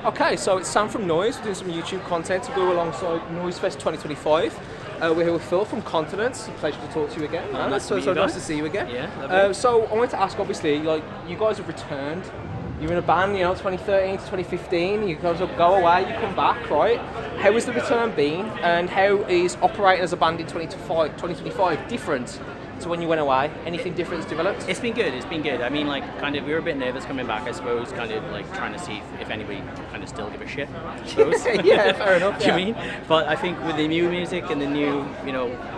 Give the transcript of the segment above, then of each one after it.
Okay, so it's Sam from Noise. We're doing some YouTube content to go alongside Noizzefest 2025. We're here with Phil from Continents. It's a pleasure to talk to you again. Nice to meet you nice guys. to see you again. Yeah, lovely. So I wanted to ask, obviously, like you guys have returned. You're in a band, 2013 to 2015. You guys will go away, you come back, right? How has the return been, and how is operating as a band in 2025 different to when you went away? Anything different has developed? It's been good. I mean, we were a bit nervous coming back, I suppose, trying to see if anybody kind of still give a shit, I suppose. Yeah, fair enough. Do you mean? But I think with the new music and the new,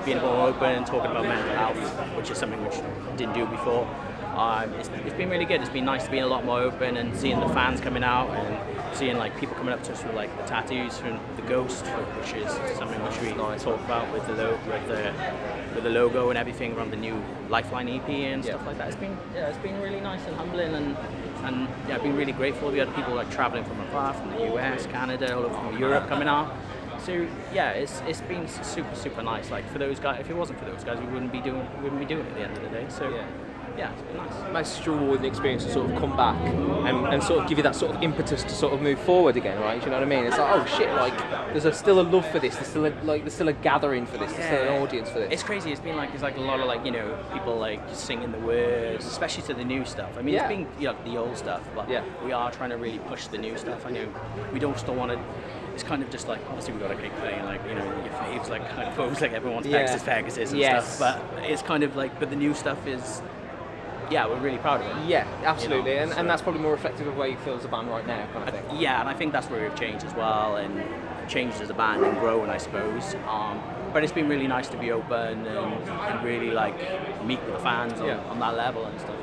being more open and talking about mental health, which is something which I didn't do before, it's been really good. It's been nice to be a lot more open and seeing the fans coming out and seeing people coming up to us with the tattoos from the Ghost, which is something which we talk about with the logo and everything around the new Lifeline EP and stuff like that. It's been really nice and humbling and I've been really grateful. We had people traveling from afar, from the US, Canada, all over from Europe coming out. So yeah, it's been super nice. For those guys, if it wasn't for those guys, we wouldn't be doing it at the end of the day. So yeah, it's been nice. Nice, such a rewarding experience to sort of come back and sort of give you that sort of impetus to sort of move forward again, right? Do you know what I mean? It's oh shit, there's still a love for this. There's still a gathering for this. There's still an audience for this. It's crazy. It's been a lot of people singing the words, especially to the new stuff. I mean, it's been the old stuff, but we are trying to really push the new stuff. I know we don't still want to. It's kind of just obviously we've got to keep playing your faves I suppose everyone wants Pegasus and stuff, but it's kind of but the new stuff is. Yeah, we're really proud of it. Yeah, absolutely, and that's probably more reflective of where you feel as a band right now, kind of thing. Yeah, and I think that's where we've changed as well, and changed as a band and grown, I suppose. But it's been really nice to be open and really meet with the fans on that level and stuff.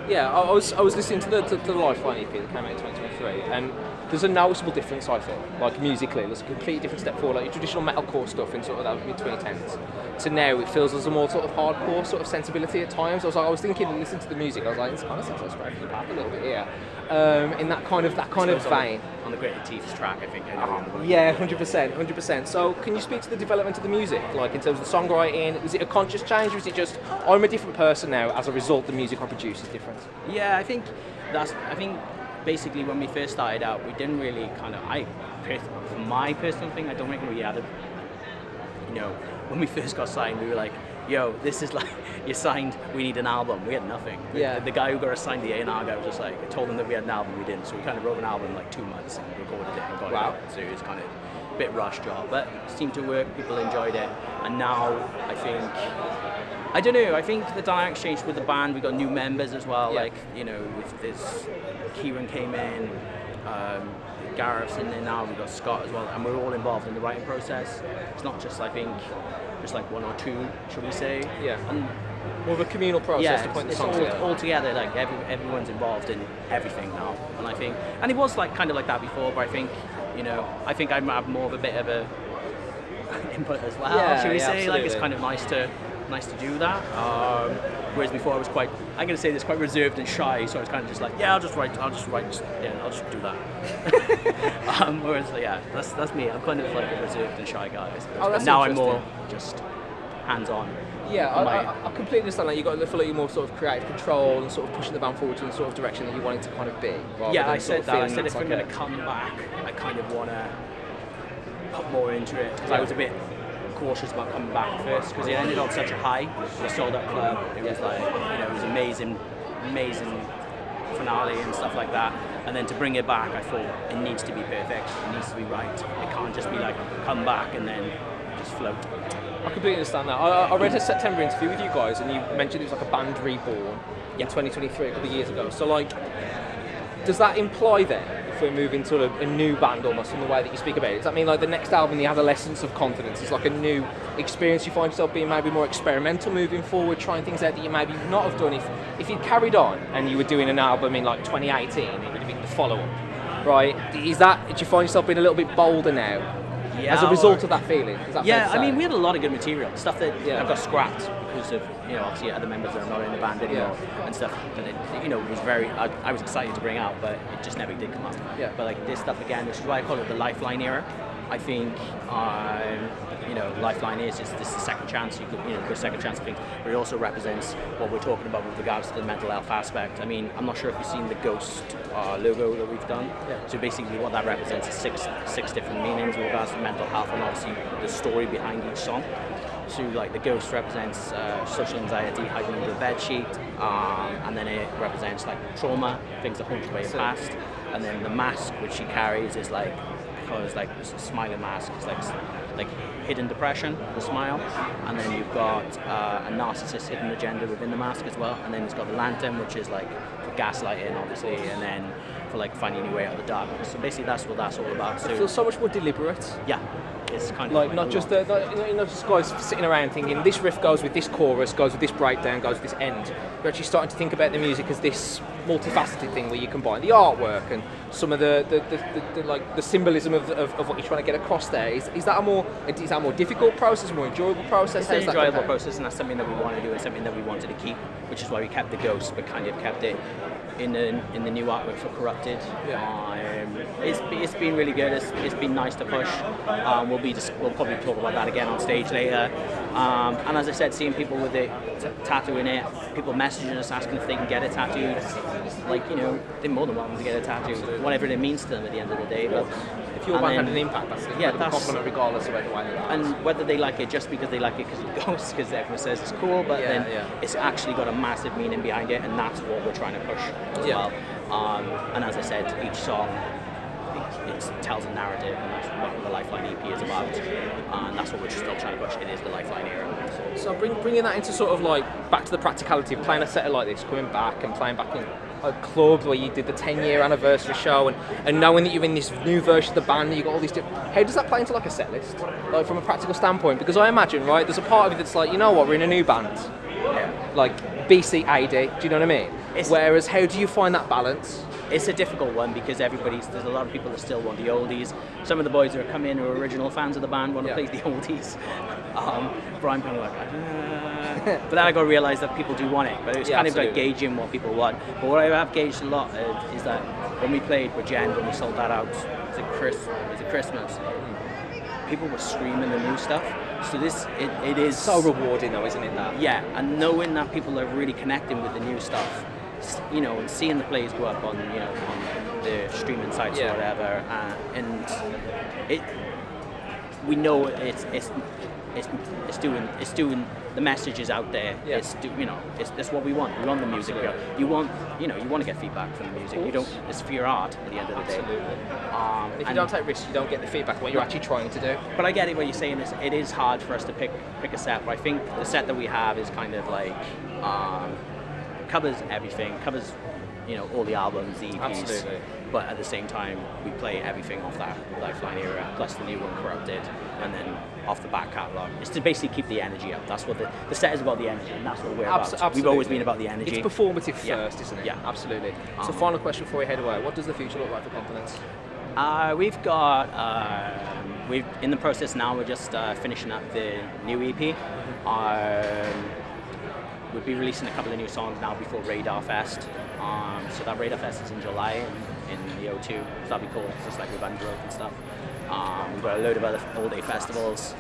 Yeah, I was listening to the Lifeline EP that came out in 2023, and there's a noticeable difference, I feel, musically. There's a completely different step forward, your traditional metalcore stuff in sort of that mid-2010s. So now it feels as a more sort of hardcore sort of sensibility at times. I was thinking, listening to the music, I was this kind of sounds like Scratch the Path a little bit here, in that kind of vein. On the Great Teeth's track, I think. Yeah, 100%. So can you speak to the development of the music, in terms of the songwriting? Was it a conscious change, or is it just I'm a different person now as a result the music I produce is different? Yeah, I think basically when we first started out, we didn't really for my personal thing, I don't think we had when we first got signed, we were like, yo, this is you're signed, we need an album. We had nothing. The guy who got us signed, the A&R guy, was just I told him that we had an album, we didn't. So we kind of wrote an album in 2 months and recorded it and got it out. So it was kind of a bit rush job, but it seemed to work, people enjoyed it. And now I don't know, I think the dynamics changed with the band. We got new members as well, with this, Kieran came in, Gareth's in there now, we've got Scott as well, and we're all involved in the writing process. It's not just, just one or two, should we say? Yeah. And more of a communal process to point the songs together. All together, everyone's involved in everything now. And it was kind of like that before, but I think I have more of a bit of a input as well, should we say? Absolutely. It's kind of nice to do that. Whereas before I was quite reserved and shy, so I was kind of just I'll just do that. Whereas that's me. I'm kind of a reserved and shy guy, I suppose. But now I'm more just hands-on. Yeah, I completely understand that. You got to feel you're more sort of creative control and sort of pushing the band forward to the sort of direction that you want it to kind of be. Yeah, I said that. I said if I'm going to come back, I kind of want to put more into it, because I was a bit cautious about coming back first, because it ended on such a high. We sold out club. It was it was amazing finale and stuff like that. And then to bring it back, I thought it needs to be perfect. It needs to be right. It can't just be come back and then just float. I completely understand that. I read a September interview with you guys, and you mentioned it was a band reborn in 2023, a couple of years ago. So does that imply then, if we're moving to a new band almost in the way that you speak about it, does that mean the next album, The Adolescence of Confidence, is a new experience? You find yourself being maybe more experimental moving forward, trying things out that you maybe not have done? If you'd carried on and you were doing an album in 2018, it would have been the follow-up, right? Do you find yourself being a little bit bolder now Yeah, as a result of that feeling. Is that fair Yeah, to I mean, say? we had a lot of good material, stuff that Yeah. got scrapped because of, obviously other members that are not in the band anymore and stuff that was very, I was excited to bring out, but it just never did come out. Yeah. But like this stuff again, which is why I call it the Lifeline era. I think, Lifeline is this is the second chance, the second chance of things, but it also represents what we're talking about with regards to the mental health aspect. I mean, I'm not sure if you've seen the Ghost logo that we've done. Yeah. So basically what that represents is six different meanings with regards to mental health and obviously the story behind each song. So like the Ghost represents social anxiety hiding under a bed sheet, and then it represents like trauma, things that haunt away in the past, and then the mask which she carries is like, because like it's a smiling mask, it's like hidden depression, the smile, and then you've got a narcissist hidden agenda within the mask as well, and then it's got the lantern, which is like for gaslighting obviously, and then for like finding your way out of the darkness. So basically that's what that's all about. So It feels so much more deliberate. yeah, it's kind of Like not just not just guys sitting around thinking this riff goes with this chorus, goes with this breakdown, goes with this end. You're actually starting to think about the music as this multifaceted thing where you combine the artwork and some of the like the symbolism of what you're trying to get across there. Is that a more difficult process, a more enjoyable process? It's an How's that enjoyable compare? process, and that's something that we want to do and something that we wanted to keep, which is why we kept the Ghost, but kind of kept it in the new artwork for Corrupted. It's been really good. It's been nice to push. We'll probably talk about that again on stage later. And as I said, seeing people with it tattooing it, people messaging us asking if they can get it tattooed, like they're more than welcome to get a tattoo, whatever it means to them at the end of the day. But If your band had an impact, that's a compliment regardless of whether and whether they like it just because they like it because it goes, because everyone says it's cool, but then it's actually got a massive meaning behind it, and that's what we're trying to push as well. And as I said, each song it tells a narrative, and that's what the Lifeline EP is about, and that's what we're still trying to push. It is the Lifeline era. So bringing that into sort of like back to the practicality of playing a set like this, coming back and playing back in a club where you did the 10-year anniversary show, and knowing that you're in this new version of the band, and you've got all these different... How does that play into like a set list, like from a practical standpoint? Because I imagine, right, there's a part of it that's like, you know what, we're in a new band, like BC AD, do you know what I mean? Whereas how do you find that balance? It's a difficult one because there's a lot of people that still want the oldies. Some of the boys that are coming in who are original fans of the band want to play the oldies. But I'm kind of like, but then I got to realise that people do want it. But it's kind of like gauging what people want. But what I have gauged a lot is that when we played with Jen, when we sold that out, it was Christmas, people were screaming the new stuff. So it is so rewarding though, isn't it? That and knowing that people are really connecting with the new stuff. And seeing the plays go up on on the streaming sites or whatever, and we know it's doing the message is out there. It's what we want. We want the music. You want to get feedback from the music. You don't. It's for your art at the end of the day. If you don't take risks, you don't get the feedback what you're actually trying to do. But I get it. What you're saying is it is hard for us to pick a set. But I think the set that we have is kind of like. Covers everything, covers all the albums, the EPs. Absolutely. But at the same time, we play everything off that Lifeline era, plus the new one, Corrupted, and then off the back catalogue. It's to basically keep the energy up. That's what the set is about, the energy, and that's what we're about. Absolutely. We've always been about the energy. It's performative first, isn't it? Yeah, absolutely. So final question before we head away: what does the future look like for Continents? We've got we're in the process now. We're just finishing up the new EP. We'll be releasing a couple of new songs now before Radar Fest. So that Radar Fest is in July in the O2. So that'll be cool, just like with Undergrowth and stuff. We've got a load of other all-day festivals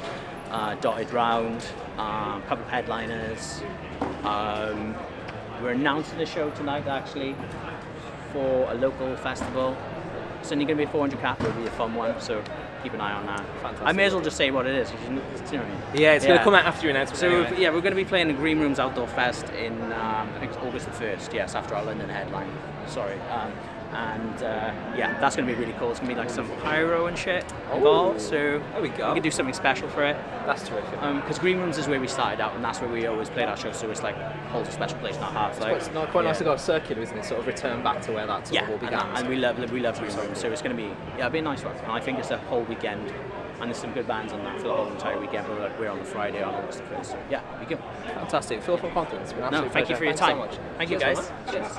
dotted round, a couple of headliners. We're announcing a show tonight actually for a local festival. It's only going to be a 400 cap, it'll be a fun one, so keep an eye on that. Fantastic. I may as well just say what it is. You know what I mean? Yeah, it's going to come out after your announcement. So anyway. we're going to be playing the Green Rooms Outdoor Fest in I think it's August the 1st. Yes, after our London headline. Sorry. That's going to be really cool. It's going to be like some pyro and shit involved. So there we go. We can do something special for it. That's terrific. Because Green Rooms is where we started out, and that's where we always played our show. So it's like holds a special place in our hearts. It's quite nice to go circular, isn't it? Sort of return back to where that sort of all began. And we love Green Rooms. So it's going to be it'll be a nice one. And I think it's a whole weekend. And there's some good bands on that for the whole entire weekend. But we're on the Friday on August the 1st. So we go. Fantastic. Phil from Continents. Thank you for your time. Thanks so much. Thank you, guys. Cheers.